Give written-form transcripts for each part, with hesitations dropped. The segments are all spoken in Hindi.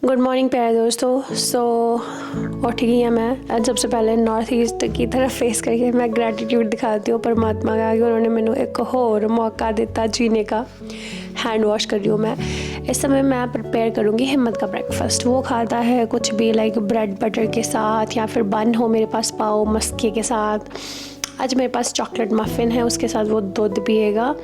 गुड मॉर्निंग प्यारे दोस्तों। उठ गई है मैं। आज सबसे पहले नॉर्थ ईस्ट की तरफ फेस करके मैं ग्रैटिट्यूड दिखाती हूँ परमात्मा का कि उन्होंने मैंने एक और मौका दिता जीने का। हैंड वॉश कर रही हूँ मैं। इस समय मैं प्रिपेयर करूँगी हिम्मत का ब्रेकफास्ट। वो खाता है कुछ भी लाइक ब्रेड बटर के साथ या फिर बन हो मेरे पास पाव मस्के के साथ। आज मेरे पास चॉकलेट मफ़िन है, उसके साथ वो दूध पिएगा।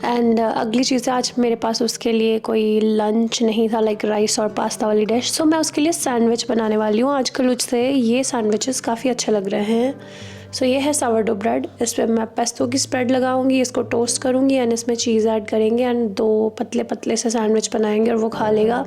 एंड अगली चीज़ है, आज मेरे पास उसके लिए कोई लंच नहीं था लाइक राइस और पास्ता वाली डिश। सो मैं उसके लिए सैंडविच बनाने वाली हूँ। आजकल मुझसे ये सैंडविचेस काफ़ी अच्छे लग रहे हैं। सो ये है सावरडो ब्रेड। इस पर मैं पेस्तो की स्प्रेड लगाऊंगी, इसको टोस्ट करूँगी एंड इसमें चीज़ ऐड करेंगे एंड 2 पतले पतले से सैंडविच बनाएंगे और वो खा लेगा।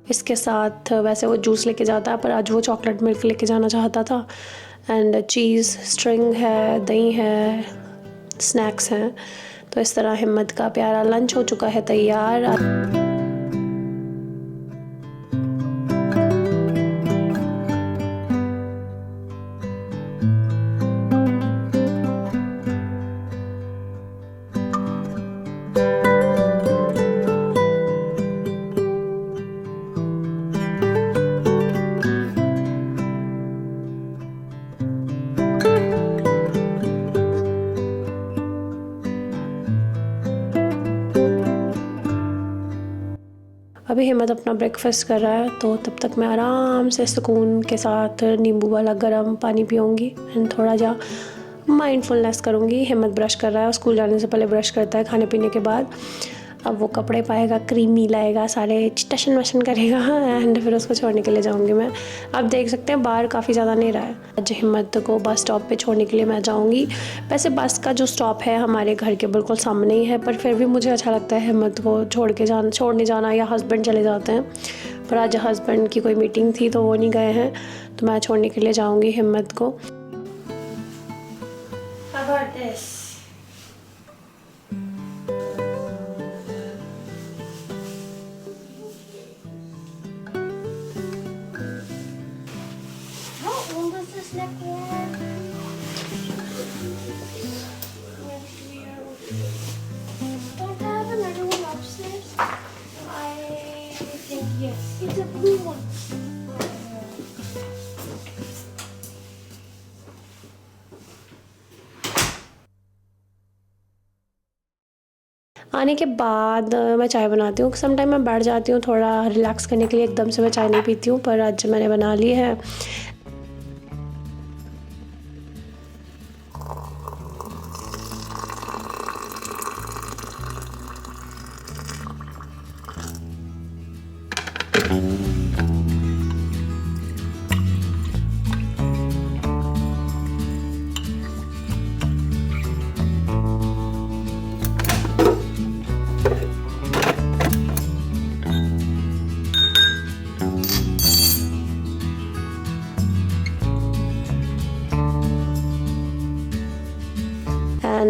इसके साथ वैसे वो जूस लेके जाता है पर आज वो चॉकलेट मिल्क लेके जाना चाहता था। एंड चीज़ स्ट्रिंग है, दही है, स्नैक्स हैं। तो इस तरह हिम्मत का प्यारा लंच हो चुका है तैयार। अभी हिम्मत अपना ब्रेकफास्ट कर रहा है तो तब तक मैं आराम से सुकून के साथ नींबू वाला गर्म पानी पीऊँगी एंड थोड़ा जा माइंडफुलनेस करूँगी। हिम्मत ब्रश कर रहा है, स्कूल जाने से पहले ब्रश करता है खाने पीने के बाद। अब वो कपड़े पाएगा, क्रीमी लाएगा, सारे टशन वशन करेगा एंड फिर उसको छोड़ने के लिए जाऊँगी मैं। आप देख सकते हैं बाहर काफ़ी ज़्यादा अंधेरा है। आज हिम्मत को बस स्टॉप पे छोड़ने के लिए मैं जाऊँगी। वैसे बस का जो स्टॉप है हमारे घर के बिल्कुल सामने ही है, पर फिर भी मुझे अच्छा लगता है हिम्मत को छोड़ने जाना, या हस्बैंड चले जाते हैं। पर आज हस्बैंड की कोई मीटिंग थी तो वो नहीं गए हैं, तो मैं छोड़ने के लिए जाऊँगी हिम्मत को। Don't I have another one upstairs? I think yes. It's a blue one. आने के बाद मैं चाय बनाती हूँ। समटाइम मैं बैठ जाती हूँ थोड़ा रिलैक्स करने के लिए, एकदम से मैं चाय नहीं पीती हूँ, पर आज मैंने बना ली है।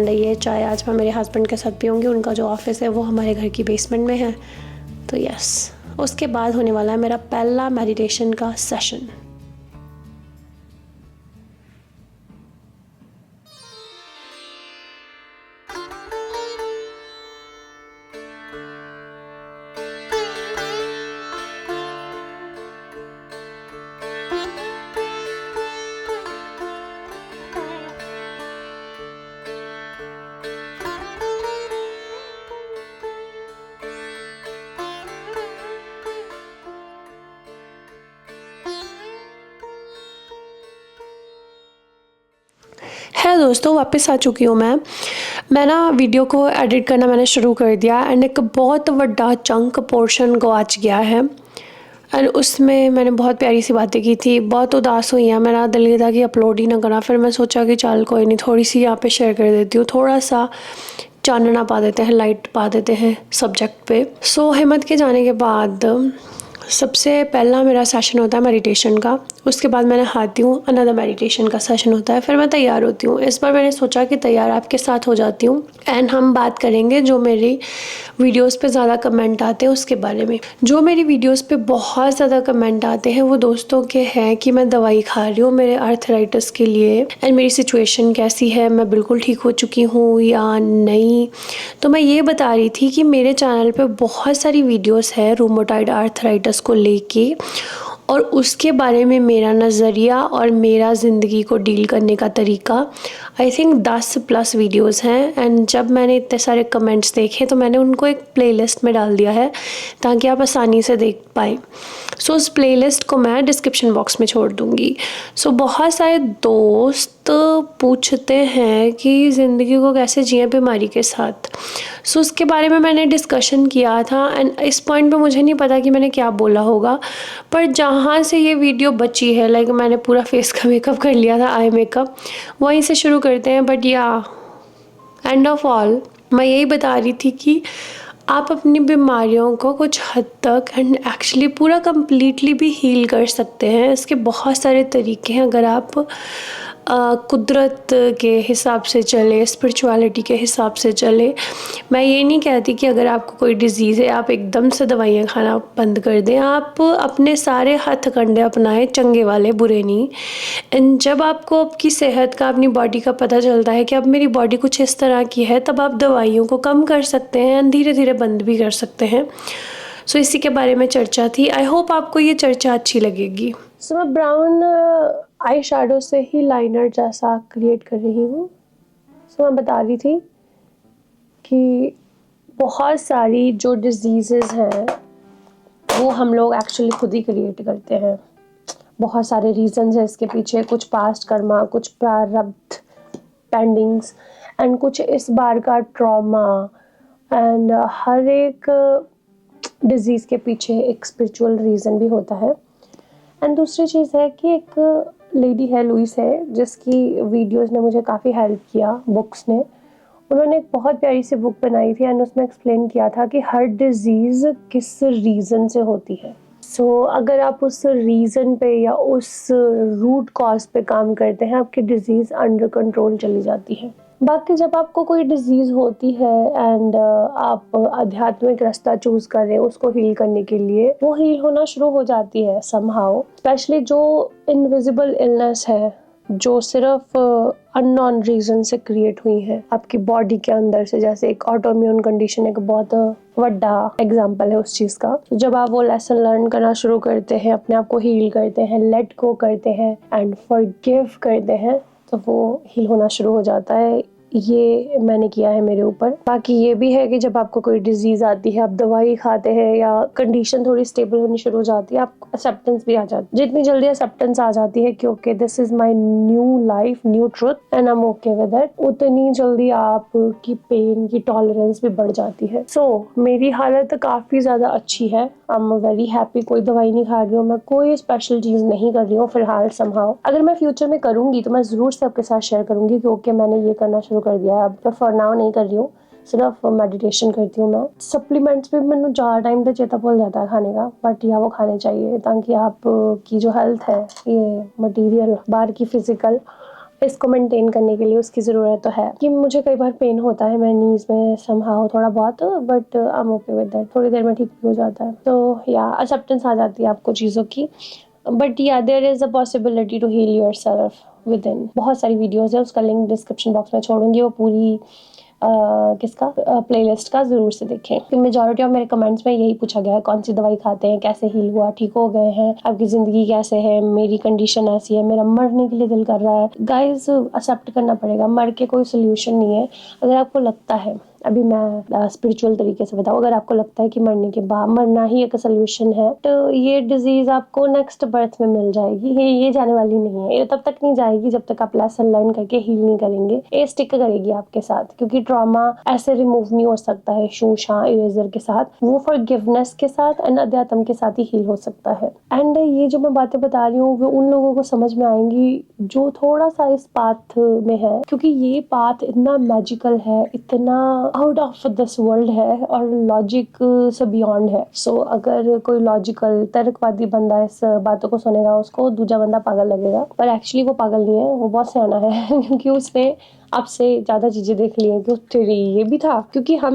एंड ये चाय आज मैं मेरे हस्बैंड के साथ पीऊँगी। उनका जो ऑफिस है वो हमारे घर की बेसमेंट में है। तो यस, उसके बाद होने वाला है मेरा पहला मेडिटेशन का सेशन। है दोस्तों, वापस आ चुकी हूँ मैं ना वीडियो को एडिट करना मैंने शुरू कर दिया एंड एक बहुत बड़ा चंक पोर्शन गवाच गया है एंड उसमें मैंने बहुत प्यारी सी बातें की थी। बहुत उदास हुई हैं, मेरा दिल ये था कि अपलोड ही ना करा। फिर मैं सोचा कि चल कोई नहीं, थोड़ी सी यहाँ पे शेयर कर देती हूँ, थोड़ा सा चानना पा देते हैं, लाइट पा देते हैं सब्जेक्ट पे। सो हिम्मत के जाने के बाद सबसे पहला मेरा सेशन होता है मेडिटेशन का। उसके बाद मैं नहाती हूँ, अनदर मेडिटेशन का सेशन होता है। फिर मैं तैयार होती हूँ। इस बार मैंने सोचा कि तैयार आपके साथ हो जाती हूँ एंड हम बात करेंगे जो मेरी वीडियोस पे ज़्यादा कमेंट आते हैं उसके बारे में। जो मेरी वीडियोस पे बहुत ज़्यादा कमेंट आते हैं वो दोस्तों के हैं कि मैं दवाई खा रही हूँ मेरे आर्थराइटिस के लिए एंड मेरी सिचुएशन कैसी है, मैं बिल्कुल ठीक हो चुकी हूँ या नहीं। तो मैं ये बता रही थी कि मेरे चैनल पे बहुत सारी वीडियोस है रूमेटॉइड आर्थराइटिस को लेके और उसके बारे में मेरा नज़रिया और मेरा ज़िंदगी को डील करने का तरीका। आई थिंक 10+ वीडियोस हैं एंड जब मैंने इतने सारे कमेंट्स देखे तो मैंने उनको एक प्लेलिस्ट में डाल दिया है ताकि आप आसानी से देख पाएँ। सो उस प्लेलिस्ट को मैं डिस्क्रिप्शन बॉक्स में छोड़ दूँगी। सो बहुत सारे दोस्त पूछते हैं कि ज़िंदगी को कैसे जिए बीमारी के साथ। सो उसके बारे में मैंने डिस्कशन किया था एंड इस पॉइंट पे मुझे नहीं पता कि मैंने क्या बोला होगा, पर जहाँ से ये वीडियो बची है, लाइक मैंने पूरा फेस का मेकअप कर लिया था, आई मेकअप, वहीं से शुरू करते हैं। बट या एंड ऑफ ऑल मैं यही बता रही थी कि आप अपनी बीमारियों को कुछ हद तक एंड एक्चुअली पूरा कंप्लीटली भी हील कर सकते हैं। इसके बहुत सारे तरीके हैं अगर आप कुदरत के हिसाब से चले, स्पिरिचुअलिटी के हिसाब से चले। मैं ये नहीं कहती कि अगर आपको कोई डिज़ीज़ है आप एकदम से दवाइयाँ खाना बंद कर दें। आप अपने सारे हथकंडे अपनाएं, चंगे वाले, बुरे नहीं। एंड जब आपको आपकी सेहत का, अपनी बॉडी का पता चलता है कि अब मेरी बॉडी कुछ इस तरह की है, तब आप दवाइयों को कम कर सकते हैं एंड धीरे धीरे बंद भी कर सकते हैं। सो इसी के बारे में चर्चा थी। आई होप आपको ये चर्चा अच्छी लगेगी। सो मैं ब्राउन आई शैडो से ही लाइनर जैसा क्रिएट कर रही हूँ। सो मैं बता रही थी कि बहुत सारी जो डिजीज़ेज़ हैं वो हम लोग एक्चुअली खुद ही क्रिएट करते हैं। बहुत सारे रीजंस हैं इसके पीछे, कुछ पास्ट कर्मा, कुछ प्रारब्ध पेंडिंग्स एंड कुछ इस बार का ट्रॉमा एंड हर एक डिजीज़ के पीछे एक स्पिरिचुअल रीज़न भी होता है। एंड दूसरी चीज़ है कि एक लेडी है, लुइस है, जिसकी वीडियोस ने मुझे काफ़ी हेल्प किया, बुक्स ने। उन्होंने एक बहुत प्यारी सी बुक बनाई थी एंड उसमें एक्सप्लेन किया था कि हर डिजीज़ किस रीज़न से होती है। सो अगर आप उस रीज़न पे या उस रूट कॉज पे काम करते हैं, आपकी डिजीज़ अंडर कंट्रोल चली जाती है। बाकी जब आपको कोई डिजीज़ होती है एंड आप आध्यात्मिक रास्ता चूज़ कर रहे हैं उसको हील करने के लिए, वो हील होना शुरू हो जाती है समहाउ। स्पेशली जो इनविजिबल इलनेस है, जो सिर्फ अननोन रीजन से क्रिएट हुई है आपकी बॉडी के अंदर से, जैसे एक ऑटोइम्यून कंडीशन एक बहुत बड़ा एग्जाम्पल है उस चीज़ का। तो जब आप वो लेसन लर्न करना शुरू करते हैं, अपने आप को हील करते हैं, लेट गो करते हैं एंड फॉरगिव करते हैं, तो वो हील होना शुरू हो जाता है। ये मैंने किया है मेरे ऊपर। बाकी ये भी है कि जब आपको कोई डिजीज़ आती है, आप दवाई खाते हैं या कंडीशन थोड़ी स्टेबल होनी शुरू हो जाती है, आपको एक्सेप्टेंस भी आ जाती है। जितनी जल्दी एक्सेप्टेंस आ जाती है कि okay this is my new life, new truth and I am okay with it, उतनी जल्दी आपकी पेन की टॉलरेंस भी बढ़ जाती है। सो मेरी हालत काफ़ी ज़्यादा अच्छी है। I am very happy. कोई दवाई नहीं खा रही हूँ मैं, कोई स्पेशल चीज़ नहीं कर रही हूँ फिलहाल समहाउ। अगर मैं फ्यूचर में करूँगी तो मैं ज़रूर सबके साथ शेयर करूँगी कि ओके मैंने ये करना शुरू कर दिया है। अब पर फॉर नाउ नहीं कर रही हूँ, सिर्फ मेडिटेशन करती हूँ मैं। सप्लीमेंट्स भी मैंने ज़्यादा टाइम पे चेता भूल जाता है खाने का, बट या वो खाने चाहिए ताकि आप की जो हेल्थ है, ये मटीरियल बाहर की फिजिकल, इसको मेंटेन करने के लिए उसकी ज़रूरत तो है। कि मुझे कई बार पेन होता है मेरे नीज़ में समहाउ थोड़ा बहुत, but I M okay with that, थोड़ी देर में ठीक भी हो जाता है। तो या एक्सेप्टेंस आ जाती है आपको चीज़ों की। बट या there is a possibility to heal yourself within. बहुत सारी वीडियोज़ है, उसका लिंक डिस्क्रिप्शन बॉक्स में छोड़ूंगी, वो पूरी किसका प्लेलिस्ट का ज़रूर से देखें। कि मेजॉरिटी ऑफ मेरे कमेंट्स में यही पूछा गया है, कौन सी दवाई खाते हैं, कैसे हील हुआ, ठीक हो गए हैं, आपकी ज़िंदगी कैसे है, मेरी कंडीशन ऐसी है, मेरा मरने के लिए दिल कर रहा है। गाइस एक्सेप्ट करना पड़ेगा, मर के कोई सोल्यूशन नहीं है। अगर आपको लगता है, अभी मैं स्पिरिचुअल तरीके से बताऊँ, अगर आपको लगता है कि मरने के बाद मरना ही एक सोल्यूशन है, तो ये डिजीज़ आपको नेक्स्ट बर्थ में मिल जाएगी। ये जाने वाली नहीं है, ये तब तक नहीं जाएगी जब तक आप लेसन लर्न करके हील नहीं करेंगे। ये स्टिक करेगी आपके साथ, क्योंकि ट्रॉमा ऐसे रिमूव नहीं हो सकता है शूशा इरेजर के साथ, वो फॉरगिवनेस के साथ एंड अध्यात्म के साथ ही हील हो सकता है। एंड ये जो मैं बातें बता रही हूँ वो उन लोगों को समझ में आएंगी जो थोड़ा सा इस पाथ में है, क्योंकि ये पाथ इतना मैजिकल है, इतना आउट ऑफ दिस वर्ल्ड है और लॉजिक से बियॉन्ड है। सो अगर कोई लॉजिकल तर्कवादी बंदा इस बातों को सुनेगा, उसको दूसरा बंदा पागल लगेगा, पर एक्चुअली वो पागल नहीं है, वो बहुत सियाना है क्योंकि उसने आपसे ज्यादा चीजें देख ली हैं कि तेरी ये भी था। क्योंकि हम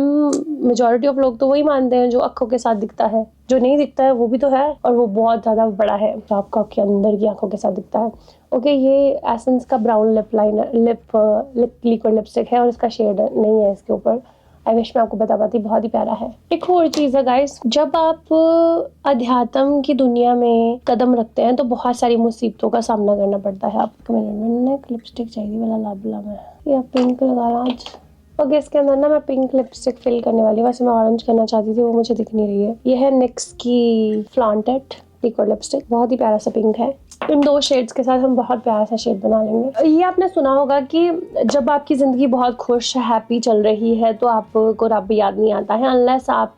मेजॉरिटी ऑफ लोग तो वही मानते हैं जो आंखों के साथ दिखता है, जो नहीं दिखता है वो भी तो है और वो बहुत ज्यादा बड़ा है, तो आपको आपके अंदर की आंखों के साथ दिखता है। ओके, ये एसेंस का brown lip liner liquid lipstick है और इसका शेड नहीं है इसके ऊपर। आई विश मैं आपको बता पाती, बहुत ही प्यारा है। एक और चीज़ है गाइस, जब आप अध्यात्म की दुनिया में कदम रखते हैं तो बहुत सारी मुसीबतों का सामना करना पड़ता है। आपको मैंने एक लिपस्टिक चाहिए वाला लाबला में या पिंक लगाया आज। ओके, इसके अंदर ना मैं पिंक लिपस्टिक फिल करने वाली, वैसे मैं ऑरेंज करना चाहती थी, वो मुझे दिख नहीं रही है। ये है निक्स की फ्लॉन्टेड लिक्विड लिपस्टिक, बहुत ही प्यारा सा पिंक है। इन 2 शेड्स के साथ हम बहुत प्यारा सा शेड बना लेंगे। ये आपने सुना होगा कि जब आपकी जिंदगी बहुत खुश हैप्पी चल रही है तो आपको रब याद नहीं आता है, अनलेस आप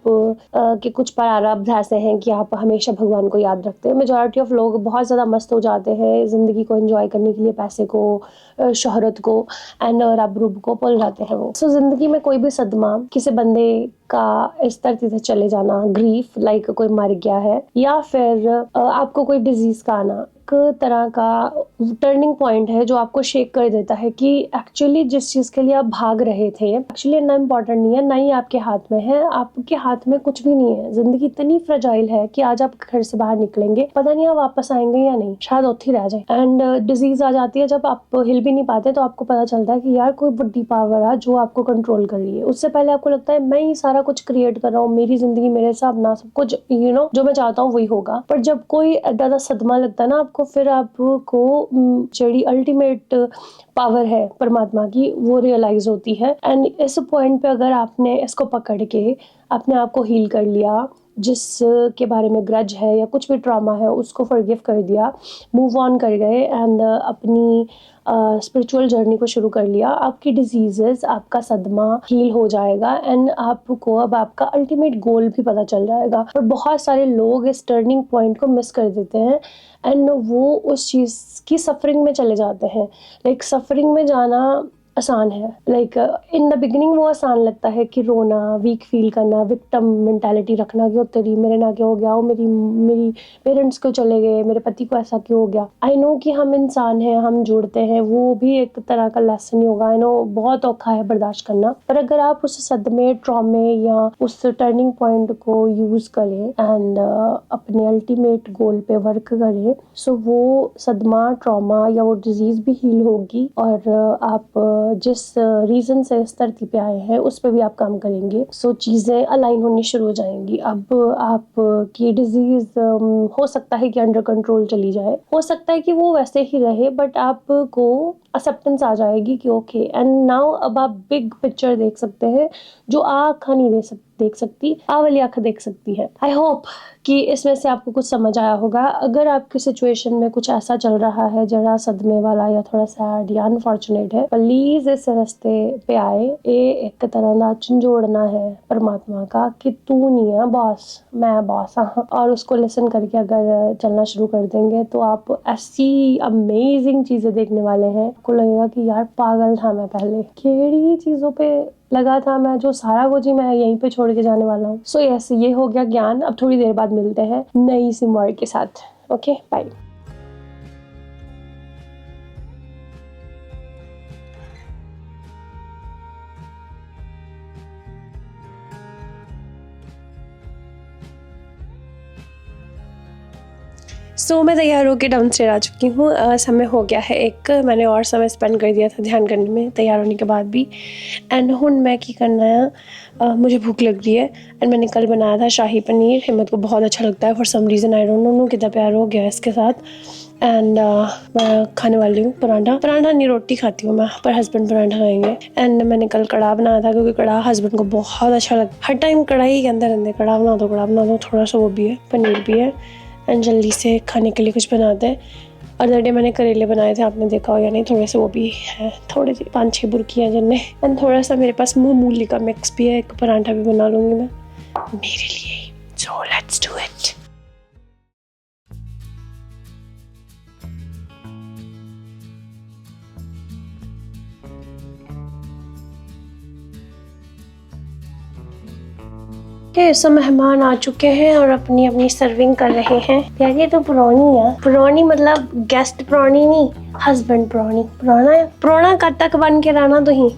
के कुछ प्रारब्ध ऐसे हैं कि आप हमेशा भगवान को याद रखते हैं। मेजॉरिटी ऑफ लोग बहुत ज़्यादा मस्त हो जाते हैं जिंदगी को एंजॉय करने के लिए, पैसे को, शोहरत को एंड रब रुब को भूल जाते हैं वो। सो जिंदगी में कोई भी सदमा, किसी बंदे का इस धरती से चले जाना, ग्रीफ लाइक कोई मर गया है, या फिर आपको कोई डिजीज का आना, एक तरह का टर्निंग पॉइंट है जो आपको शेक कर देता है कि एक्चुअली जिस चीज के लिए आप भाग रहे थे एक्चुअली ना इम्पोर्टेंट नहीं है, ना ही आपके हाथ में है, आपके हाथ में कुछ भी नहीं है। जिंदगी इतनी फ्रेजाइल है कि आज आप घर से बाहर निकलेंगे, पता नहीं आप वापस आएंगे या नहीं, शायद उठ ही रह जाए। एंड डिजीज आ जाती है जब आप हिल भी नहीं पाते, तो आपको पता चलता है कि यार कोई बड़ी पावर है जो आपको कंट्रोल कर रही है। उससे पहले आपको लगता है मैं ही सारा कुछ क्रिएट कर रहा हूँ, मेरी जिंदगी मेरे हिसाब ना, सब कुछ जो मैं चाहता हूँ वही होगा। पर जब कोई ज्यादा सदमा लगता है ना आपको, फिर आपको ਜਿਹੜੀ अल्टीमेट पावर है परमात्मा की वो रियलाइज होती है। एंड इस पॉइंट पे अगर आपने इसको पकड़ के अपने आप को हील कर लिया, जिस के बारे में ग्रज है या कुछ भी ट्रॉमा है उसको फॉरगिव कर दिया, मूव ऑन कर गए एंड अपनी स्पिरिचुअल जर्नी को शुरू कर लिया, आपकी डिजीजेस, आपका सदमा हील हो जाएगा एंड आपको अब आपका अल्टीमेट गोल भी पता चल जाएगा। और बहुत सारे लोग इस टर्निंग पॉइंट को मिस कर देते हैं एंड वो उस चीज़ की सफरिंग में चले जाते हैं। लाइक सफरिंग में जाना आसान है, लाइक इन द बिगिनिंग वो आसान लगता है कि रोना, वीक फील करना, विक्टिम मेंटालिटी रखना कि तेरी मेरे ना क्या हो गया, मेरी पेरेंट्स क्यों चले गए, मेरे पति को ऐसा क्यों हो गया। आई नो कि हम इंसान हैं, हम जुड़ते हैं, वो भी एक तरह का लेसन ही होगा। आई नो बहुत औखा है बर्दाश्त करना, पर अगर आप उस सदमे, ट्रॉमे या उस टर्निंग पॉइंट को यूज करें एंड अपने अल्टीमेट गोल पे वर्क करें, सो वो सदमा, ट्रॉमा या वो डिजीज भी हील होगी और आप जिस रीजन से इस धरती पे आए हैं उस पे भी आप काम करेंगे। सो चीजें अलाइन होनी शुरू हो जाएंगी। अब आपकी डिजीज हो सकता है कि अंडर कंट्रोल चली जाए, हो सकता है कि वो वैसे ही रहे, बट आपको एक्सेप्टेंस आ जाएगी कि ओके एंड नाउ अब आप बिग पिक्चर देख सकते हैं जो आँख नहीं देख सकती, आ वाली आँख देख सकती है। आई होप कि इसमें से आपको कुछ समझ आया होगा। अगर आपकी सिचुएशन में कुछ ऐसा चल रहा है जरा सदमे वाला या थोड़ा सैड या अनफॉर्चुनेट है, प्लीज इस रास्ते पे आए। ये एक तरह का झंझोड़ना है परमात्मा का कि तू नहीं है बॉस, मैं बॉस हाँ, और उसको लिसन करके अगर चलना शुरू कर देंगे तो आप ऐसी अमेजिंग चीजें देखने वाले हैं। आपको लगेगा कि यार पागल था मैं पहले, केड़ी चीजों पे लगा था मैं, जो सारा कुछ ही मैं यहीं पे छोड़ के जाने वाला हूँ। सो यस, ये हो गया ज्ञान। अब थोड़ी देर बाद मिलते हैं नई सी मॉर के साथ। Okay bye. सो मैं तैयार होकर डाउनस्टेयर आ चुकी हूँ। समय हो गया है एक, मैंने और समय स्पेंड कर दिया था ध्यान करने में तैयार होने के बाद भी। एंड हुन मैं की करना है, मुझे भूख लग रही है। एंड मैंने कल बनाया था शाही पनीर, हिम्मत को बहुत अच्छा लगता है for some reason, I don't know कितना प्यार हो गया इसके साथ। एंड मैं खाने वाली हूँ पराठा नहीं, रोटी खाती हूँ मैं, पर हस्बैंड पराठा खाएंगे। एंड मैंने कल कढ़ा बनाया था क्योंकि कढ़ा हस्बैंड को बहुत अच्छा लगता है। हर टाइम कढ़ाई के अंदर अंदर कढ़ा बना दो, थोड़ा सा वो भी है, पनीर भी है। एंड जल्दी से खाने के लिए कुछ बनाते हैं। अदर डे मैंने करेले बनाए थे, आपने देखा हो या नहीं, थोड़े से वो भी है, थोड़े से 5-6 बुर्कियाँ जिनमें। एंड थोड़ा सा मेरे पास मूली का मिक्स भी है, एक पराठा भी बना लूँगी मैं मेरे लिए। So let's do it. So मेहमान आ चुके हैं और अपनी अपनी सर्विंग कर रहे हैं। यार ये तो पुरानी है, पुरानी मतलब गेस्ट पुरानी नहीं, हस्बैंड पुरानी। पुराना है, पुराना कब तक बन के रहना तो ही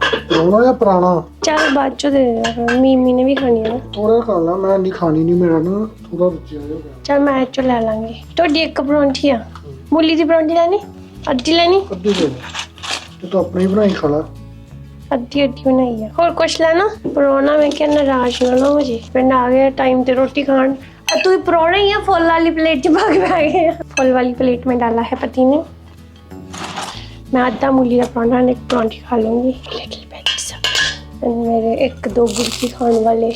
पुराना या पुराना? चल बाद चो दे दे, मीमी ने भी खानी है ना। थोड़ा खा ला, मैं नहीं खानी, नहीं मेरा ना थोड़ा बच्चा है। चल मैं चो ले लांगी। तो एक परांठी आ, मूली दी परांठी लेनी, अद्धी लेनी, अद्धी दे तो अपने ही बनाई खा ला। अद्धी अद्धी बनाई है। और कुछ लेना पुराना, मैं क्या नाराज ना हो जी, पिंड आ गया टाइम ते रोटी खान। तू पुराना ही है, फुल वाली प्लेट च भाग में आ गए। फुल वाली प्लेट में डाला है पति ने। मैं आधा मूली का परांठा और एक परांठी खा लूंगी। मेरे 1-2 बुर्की खाने वाले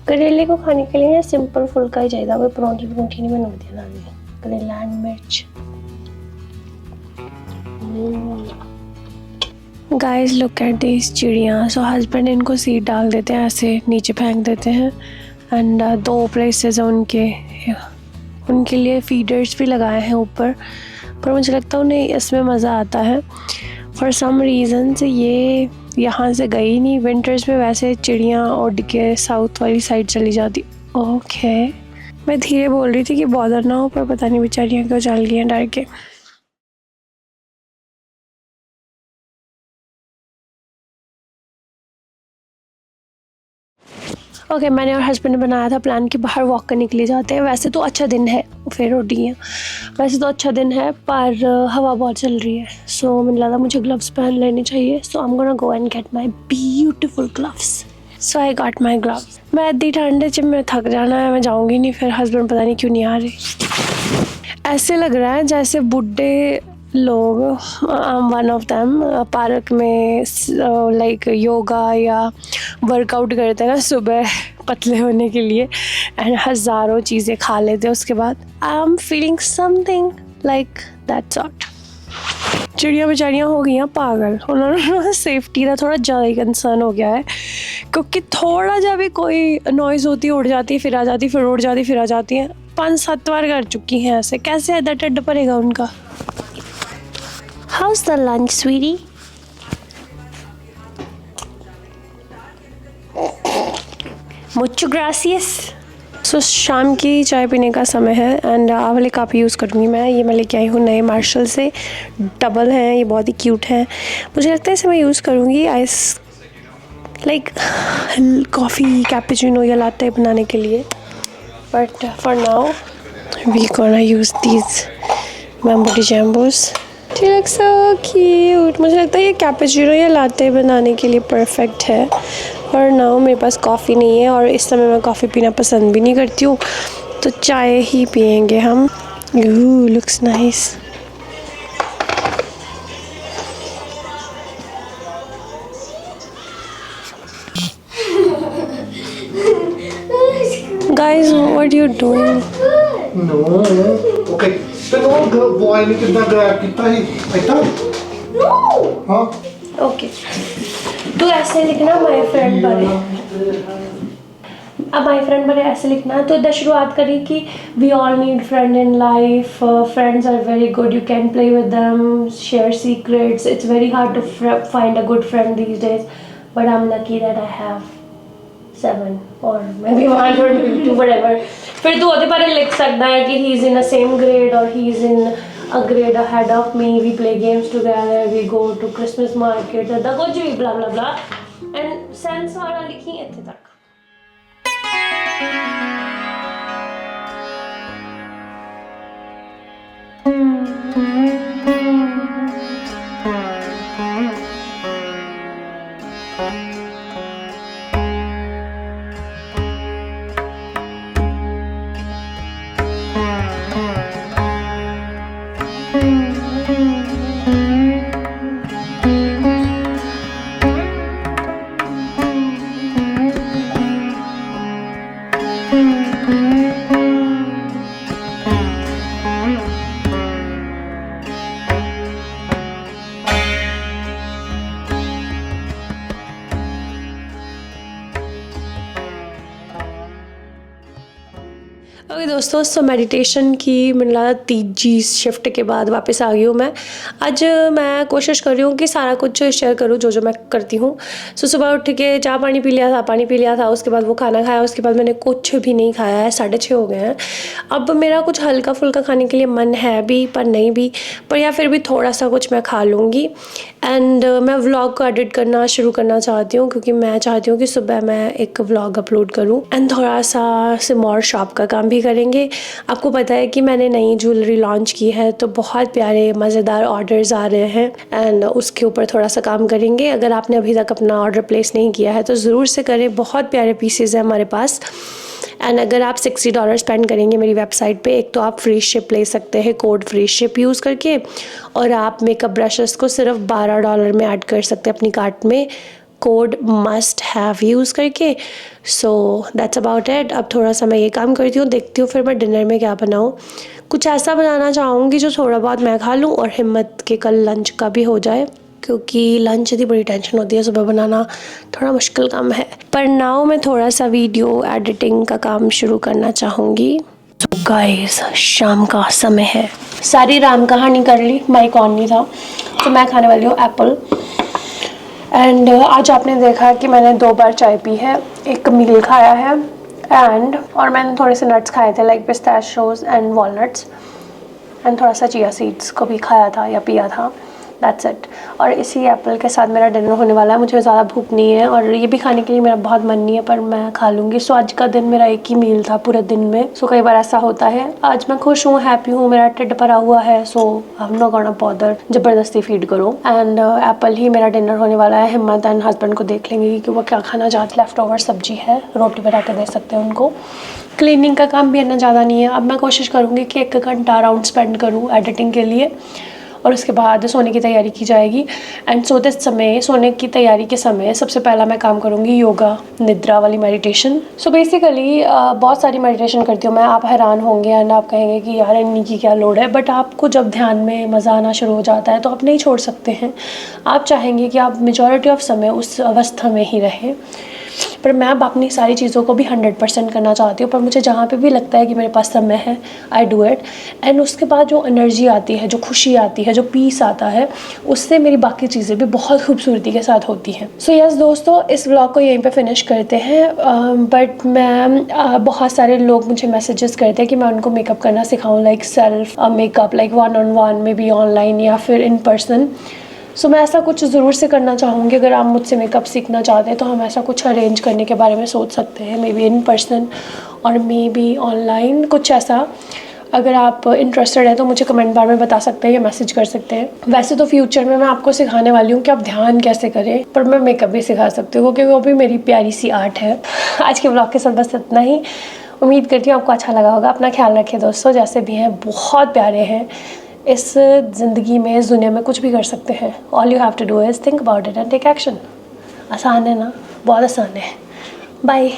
करेले को खाने के लिए सिंपल फुल्का ही चाहिए, कोई परांठी नहीं बनाती ना। करेला एंड मिर्च। गाइस लुक एट दिस चिड़िया। सो हस्बैंड इनको सीड डाल देते हैं, ऐसे नीचे फेंक देते हैं। एंड 2 प्लेसेस हैं उनके लिए फीडर्स भी लगाए हैं ऊपर, पर मुझे लगता है उन्हें इसमें मज़ा आता है। फॉर सम रीज़न से ये यहाँ से गई नहीं। विंटर्स में वैसे चिड़ियाँ उड़ के साउथ वाली साइड चली जाती। ओके मैं धीरे बोल रही थी कि बॉदर ना हो, पर पता नहीं बेचारियाँ क्यों चल गई हैं डर के। ओके मैंने और हस्बैंड ने बनाया था प्लान कि बाहर वॉक करने के लिए जाते हैं। वैसे तो अच्छा दिन है, फिर उठी हैं, वैसे तो अच्छा दिन है पर हवा बहुत चल रही है। सो मैंने लगा मुझे ग्लव्स पहन लेने चाहिए। So I am gonna go and get my beautiful gloves. So I got my gloves. मैं इतनी ठंड जब मैं थक जाना है, मैं जाऊँगी नहीं। फिर हस्बैंड पता नहीं क्यों नहीं आ रहे। ऐसे लग रहा है जैसे बुढ़े लोग, वन ऑफ देम, पार्क में लाइक योगा या वर्कआउट करते हैं ना सुबह पतले होने के लिए, एंड हज़ारों चीज़ें खा लेते हैं उसके बाद। I am feeling something like that sort. चिड़ियाँ बेचारियाँ हो गई हैं पागल, उन्होंने सेफ्टी का थोड़ा ज़्यादा ही कंसर्न हो गया है, क्योंकि थोड़ा जब भी कोई नॉइज़ होती है उड़ जाती है, फिर आ जाती है, फिर उड़ जाती है, फिर आ जाती है। 5-7 बार कर चुकी हैं ऐसे। कैसे ऐसा टेढ़ पड़ेगा उनका। How's the lunch, sweetie? Mucho gracias. सो शाम की चाय पीने का समय है एंड आ वाले कप यूज़ करूँगी मैं। ये मैं लेके आई हूँ नए मार्शल से, डबल हैं, ये बहुत ही क्यूट हैं। मुझे लगता है इसे मैं यूज़ करूँगी आइस लाइक कॉफ़ी, कैपुचिनो या लाटे बनाने के लिए। But for now we gonna use these मैम्बो डिजैम्बोस। She looks so cute. मुझे लगता है ये कैपुचिनो या लाटे बनाने के लिए परफेक्ट है। और नाउ मेरे पास कॉफ़ी नहीं है और इस समय मैं कॉफ़ी पीना पसंद भी नहीं करती हूँ, तो चाय ही पियेंगे हम। Looks nice. Guys, what are you doing? No. Okay. तो वो बॉय ने कितना ग्रैब कितना ही इतना? No! हाँ? ओके तो ऐसे लिखना माय फ्रेंड बारे। अब माय फ्रेंड बारे ऐसे लिखना। तो इधर शुरुआत करी कि we all need friend in life, friends are very good, you can play with them, share secrets, it's very hard to find a good friend these days, but I am lucky that I have 7 or maybe 1 or 2 whatever। फिर तू होते पर लिख सकता है कि he is in the same grade or he is in a grade ahead of me, we play games together, we go to Christmas market, दा कुछ भी blah blah blah, and sense वाला लिखी इतने तक। ओके दोस्तों, सो मेडिटेशन की मैंने लगा तीजी शिफ्ट के बाद वापस आ गई हूँ मैं। आज मैं कोशिश कर रही हूँ कि सारा कुछ शेयर करूँ जो मैं करती हूँ। सो सुबह उठ के चाय पानी पी लिया था, उसके बाद वो खाना खाया, उसके बाद मैंने कुछ भी नहीं खाया है। 6:30 हो गए हैं। अब मेरा कुछ हल्का फुल्का खाने के लिए मन है भी पर नहीं भी, पर या फिर भी थोड़ा सा कुछ मैं खा लूँगी। एंड मैं व्लॉग को एडिट करना शुरू करना चाहती हूँ, क्योंकि मैं चाहती हूँ कि सुबह मैं एक व्लॉग अपलोड करूँ एंड थोड़ा सा सिमोर शॉप का काम भी करेंगे। आपको पता है कि मैंने नई ज्वेलरी लॉन्च की है, तो बहुत प्यारे मज़ेदार ऑर्डर्स आ रहे हैं एंड उसके ऊपर थोड़ा सा काम करेंगे। अगर आपने अभी तक अपना ऑर्डर प्लेस नहीं किया है तो ज़रूर से करें, बहुत प्यारे पीसेज हैं हमारे पास। एंड अगर आप $60 स्पेंड करेंगे मेरी वेबसाइट पे, एक तो आप फ्री शिप ले सकते हैं कोड फ्री शिप यूज़ करके, और आप मेकअप ब्रशेस को सिर्फ $12 में ऐड कर सकते हैं अपनी कार्ट में कोड मस्ट हैव यूज़ करके। So that's about it. अब थोड़ा सा मैं ये काम करती हूँ, देखती हूँ फिर मैं डिनर में क्या बनाऊँ। कुछ ऐसा बनाना चाहूँगी जो थोड़ा बहुत मैं खा लूँ और हिम्मत के कल लंच का भी हो जाए, क्योंकि लंच की बड़ी टेंशन होती है, सुबह बनाना थोड़ा मुश्किल काम है। पर नाउ मैं थोड़ा सा वीडियो एडिटिंग का काम शुरू करना चाहूँगी। तो गाइस, शाम का समय है, सारी राम कहानी कर ली, माइक ऑन नहीं था। तो मैं खाने वाली हूँ एप्पल। एंड आज आपने देखा कि मैंने 2 बार चाय पी है, एक मील खाया है और मैंने थोड़े से नट्स खाए थे like pistachios and walnuts, and थोड़ा सा चिया सीड्स को भी खाया था या पिया था। That's it. और इसी एप्पल के साथ मेरा डिनर होने वाला है। मुझे ज़्यादा भूख नहीं है और ये भी खाने के लिए मेरा बहुत मन नहीं है, पर मैं खा लूँगी। सो आज का दिन मेरा एक ही मील था पूरे दिन में। सो कई बार ऐसा होता है। आज मैं खुश हूँ, हैप्पी हूँ, मेरा टिड भरा हुआ है। So I am not gonna bother ज़बरदस्ती फीड करो। एंड एप्पल ही मेरा डिनर होने वाला है। हिम्मत एंड हस्बैंड को देख लेंगे कि वो क्या खाना चाहते। लेफ्ट ओवर सब्जी है, रोटी बना के दे सकते हैं उनको। क्लीनिंग का काम भी इतना ज़्यादा नहीं है। अब मैं कोशिश करूँगी कि 1 घंटा अराउंड स्पेंड करूँ एडिटिंग के लिए, और उसके बाद सोने की तैयारी की जाएगी। एंड सोने की तैयारी के समय सबसे पहला मैं काम करूँगी योगा निद्रा वाली मेडिटेशन। सो बेसिकली बहुत सारी मेडिटेशन करती हूँ मैं। आप हैरान होंगे एंड आप कहेंगे कि यार इन्हीं की क्या लोड है, बट आपको जब ध्यान में मज़ा आना शुरू हो जाता है तो आप नहीं छोड़ सकते हैं। आप चाहेंगे कि आप मेजॉरिटी ऑफ समय उस अवस्था में ही रहें, पर मैं अब अपनी सारी चीज़ों को भी 100% करना चाहती हूँ। पर मुझे जहाँ पे भी लगता है कि मेरे पास समय है, आई डू इट। एंड उसके बाद जो एनर्जी आती है, जो खुशी आती है, जो पीस आता है, उससे मेरी बाकी चीज़ें भी बहुत खूबसूरती के साथ होती हैं। सो यस दोस्तों, इस व्लॉग को यहीं पे फिनिश करते हैं। बट मैं बहुत सारे लोग मुझे मैसेजेस करते हैं कि मैं उनको मेकअप करना सिखाऊँ, like self makeup, like 1-on-1 में भी, ऑनलाइन या फिर इन पर्सन। सो मैं ऐसा कुछ ज़रूर से करना चाहूँगी। अगर आप मुझसे मेकअप सीखना चाहते हैं तो हम ऐसा कुछ अरेंज करने के बारे में सोच सकते हैं, मे बी इन पर्सन और मे बी ऑनलाइन, कुछ ऐसा। अगर आप इंटरेस्टेड हैं तो मुझे कमेंट बार में बता सकते हैं या मैसेज कर सकते हैं। वैसे तो फ्यूचर में मैं आपको सिखाने वाली हूँ कि आप ध्यान कैसे करें, पर मैं मेकअप भी सिखा सकती हूँ क्योंकि वो भी मेरी प्यारी सी आर्ट है। आज के ब्लॉग के साथ बस इतना ही। उम्मीद करती हूँ आपको अच्छा लगा होगा। अपना ख्याल रखें दोस्तों, जैसे भी हैं बहुत प्यारे हैं। इस ज़िंदगी में, इस दुनिया में कुछ भी कर सकते हैं। All you have to do is think about it and take action. आसान है ना, बहुत आसान है। बाय।